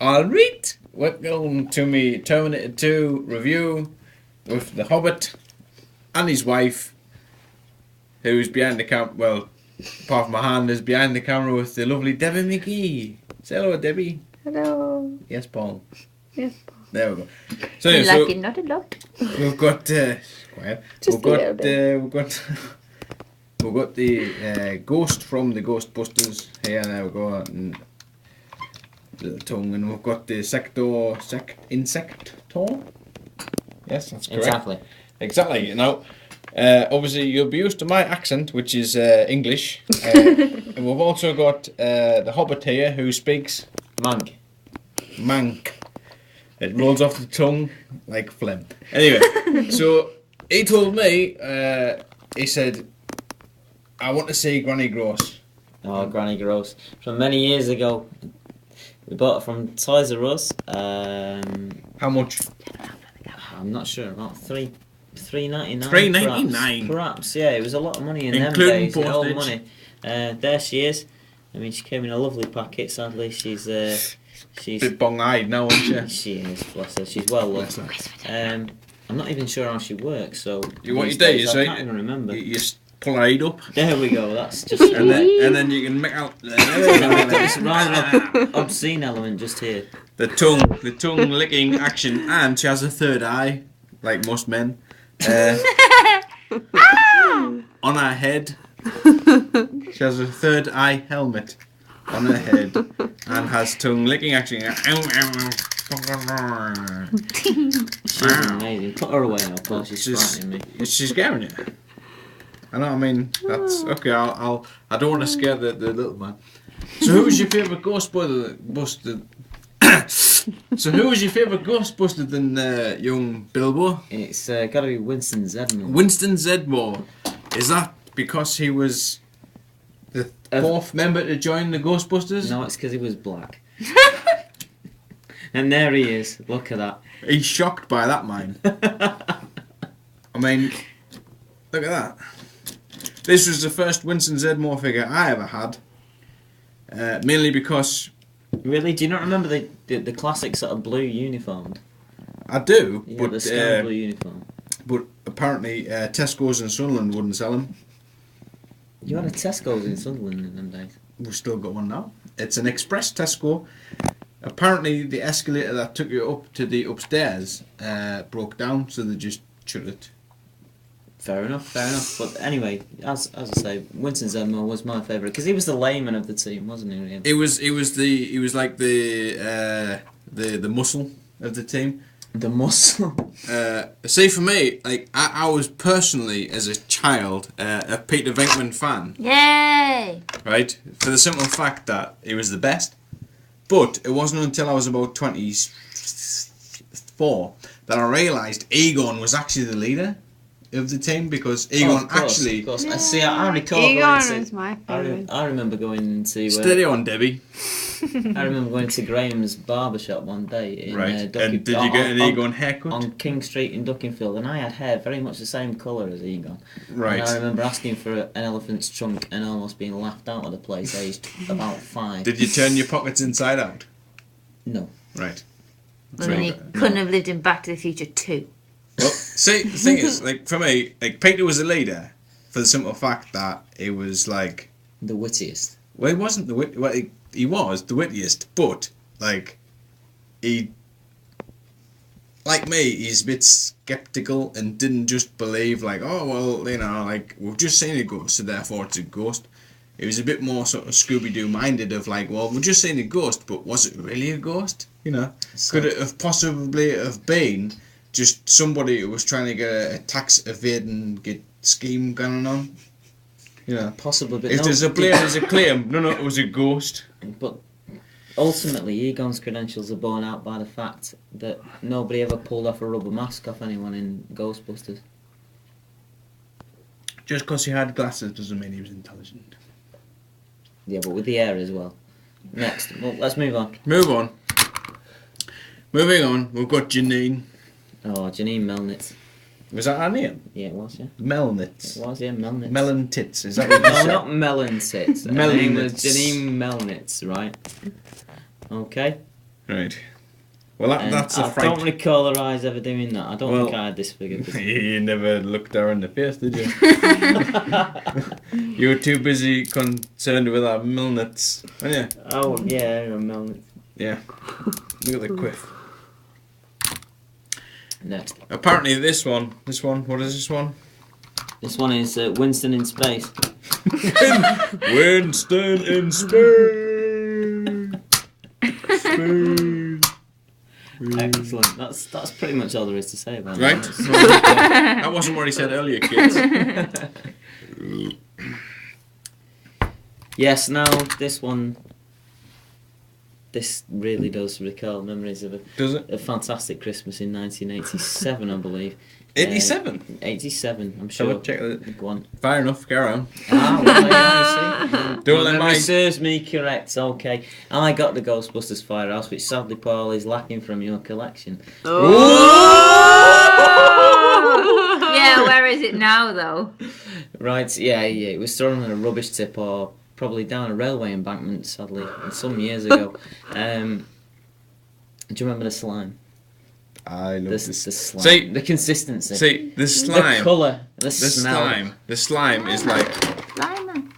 Alright, welcome to me Terminator 2 review with the Hobbit and his wife, who's behind the camera. Well, apart from my hand, is behind the camera with the lovely Debbie McGee. Say hello, Debbie. Hello. Yes, Paul. Yes, Paul. There we go. So, You anyway, like it, not a lot. we've got quiet. Just a little bit. We've got the ghost from the Ghostbusters here. There we go. And little tongue, and we've got the insector. Yes, that's correct. Exactly. Now, obviously, you'll be used to my accent, which is English. And we've also got the Hobbit here, who speaks Mank. It rolls off the tongue like phlegm. Anyway, so he told me, he said, I want to see Granny Gross. Oh, Granny Gross. From many years ago. We bought it from Toys R Us. How much? I'm not sure. About $3.99. $3.99. Perhaps. Yeah. It was a lot of money in including them days. postage. Old money. There she is. I mean, she came in a lovely packet. Sadly, she's A bit bong-eyed now, isn't she? She is. Bless her. She's well loved. I'm not even sure how she works. So What these you do days, is I can't even remember. you just pull her head up, There we go. That's just and then you can make out It's rather obscene element just here. the tongue licking action, and she has a third eye, like most men. On her head, she has a third eye helmet on her head, and has tongue licking action. She's amazing. Put her away now, Paul. She's frightening me. She's scaring you. I know. I mean, that's okay. I don't want to scare the little man. So, who was your favourite Ghostbuster? So, who was your favourite Ghostbuster than young Bilbo? It's got to be Winston Zedman. Winston Zedmore. Is that because he was the fourth member to join the Ghostbusters? No, it's because he was black. And there he is. Look at that. He's shocked by that, man. I mean, look at that. This was the first Winston Zedmore figure I ever had. Mainly because... Really? Do you not remember the classic sort of blue uniform? I do, Yeah, but the sky blue uniform. But apparently Tesco's and Sunderland wouldn't sell them. You had a Tesco's in Sunderland in them days. We've still got one now. It's an express Tesco. Apparently the escalator that took you up to the upstairs broke down, so they just shut it. Fair enough. But anyway, as I say, Winston Zedmore was my favourite because he was the layman of the team, wasn't he? Really? He was like the muscle of the team. The muscle. See, for me, like I was personally as a child a Peter Venkman fan. Yay! Right, for the simple fact that he was the best. But it wasn't until I was about 24 that I realised Egon was actually the leader of the team, because Egon Of course. Yeah. See, I recall Egon going was my favourite. I remember going to... Steady on, Debbie. I remember going to Graham's barbershop one day in Right, and did you on- get an on- Egon haircut? on King Street in Duckingfield, and I had hair very much the same colour as Egon. Right. And I remember asking for an elephant's trunk and almost being laughed out of the place, aged about 5. Did you turn your pockets inside out? No. Right. I mean, he couldn't have lived in Back to the Future 2. Well, see, the thing is, like, for me, like, Peter was a leader for the simple fact that he was, like... The wittiest. Well, he wasn't the wit... Well, he was the wittiest, but, like, he... Like me, he's a bit sceptical and didn't just believe, like, oh, well, you know, like, we've just seen a ghost, so therefore it's a ghost. He was a bit more sort of Scooby-Doo minded of, like, well, we've just seen a ghost, but was it really a ghost? You know? Could it have possibly have been... just somebody who was trying to get a tax evading scheme going on. You know, Possibly, but if there's a claim, no, it was a ghost. But ultimately, Egon's credentials are borne out by the fact that nobody ever pulled off a rubber mask off anyone in Ghostbusters. Just because he had glasses doesn't mean he was intelligent. Yeah, but with the air as well. Next, well, let's move on. Moving on, we've got Janine. Oh, Janine Melnitz. Was that her name? Yeah, it was, yeah. Melnitz. It was, yeah, Melnitz. Melon tits, is that what you No, said? not Melon Tits. Her name was Melnitz. Janine Melnitz, right? Okay. Right. Well, And that's a I fright. don't recall her eyes ever doing that. I don't Well, think I had this figure. You never looked her in the face, did you? You were too busy concerned with our milnets, weren't you? Oh, yeah, a moment. Yeah. Look at the quiff. Next. Apparently this one, what is this one? This one is Winston in space. Winston in space. Space. Excellent. That's pretty much all there is to say about Right? that. That wasn't what he said earlier, kids. Yes, now this one. This really does recall memories of Does it? a fantastic Christmas in 1987, I believe. 87? 87, I'm Shall sure. we check that? Go on. Fair enough, carry on. Ah, well, yeah, you see. Don't let Memory my... serves me correct, okay. I got the Ghostbusters Firehouse, which sadly, Paul, is lacking from your collection. Yeah, where is it now, though? Right, yeah, it was thrown on a rubbish tip or probably down a railway embankment, sadly, some years ago. Do you remember the slime? I love The this. slime. See, the consistency. See, the slime. The colour. The The smell. slime. The slime is like... Slime.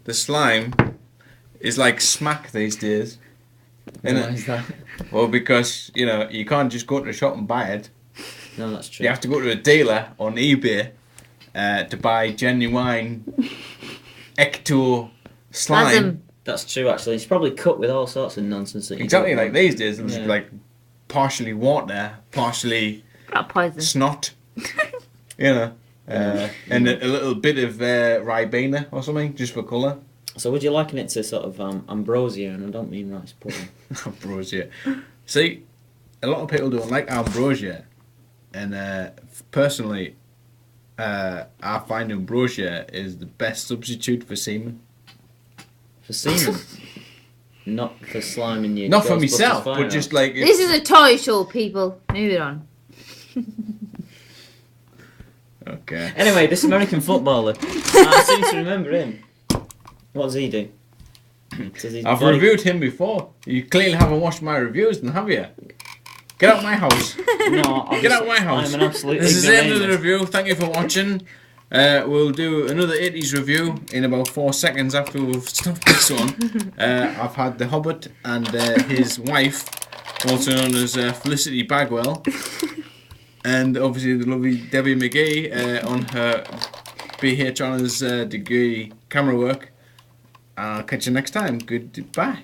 The slime is like smack these days. Why Isn't is it? that? Well, because, you know, you can't just go to the shop and buy it. No, that's true. You have to go to a dealer on eBay to buy genuine ecto slime. Spasm. That's true, actually. It's probably cut with all sorts of nonsense. That you Exactly don't like want. these days. It's Yeah. like partially water, partially Got poison. snot. You know. And a little bit of Ribena or something, just for colour. So would you liken it to sort of ambrosia? And I don't mean rice pudding. Ambrosia. See, a lot of people don't like ambrosia. And personally, I find ambrosia is the best substitute for semen. For semen. Not for slime in your Not for Ghostbusters myself, but Firehouse. just like... This is a toy show, people. Move it on. Okay. Anyway, this American footballer. I seem to remember him. What does he do? Does he I've reviewed him before. You clearly haven't watched my reviews, then have you? Get out of my house. No, Get out of my house. I'm an absolute This is the end of the ignoramus. review. Thank you for watching. We'll do another 80s review in about 4 seconds after we've stopped this one. I've had the Hobbit and his wife, also known as Felicity Bagwell, and obviously the lovely Debbie McGee on her BH Honours degree camera work. I'll catch you next time. Goodbye.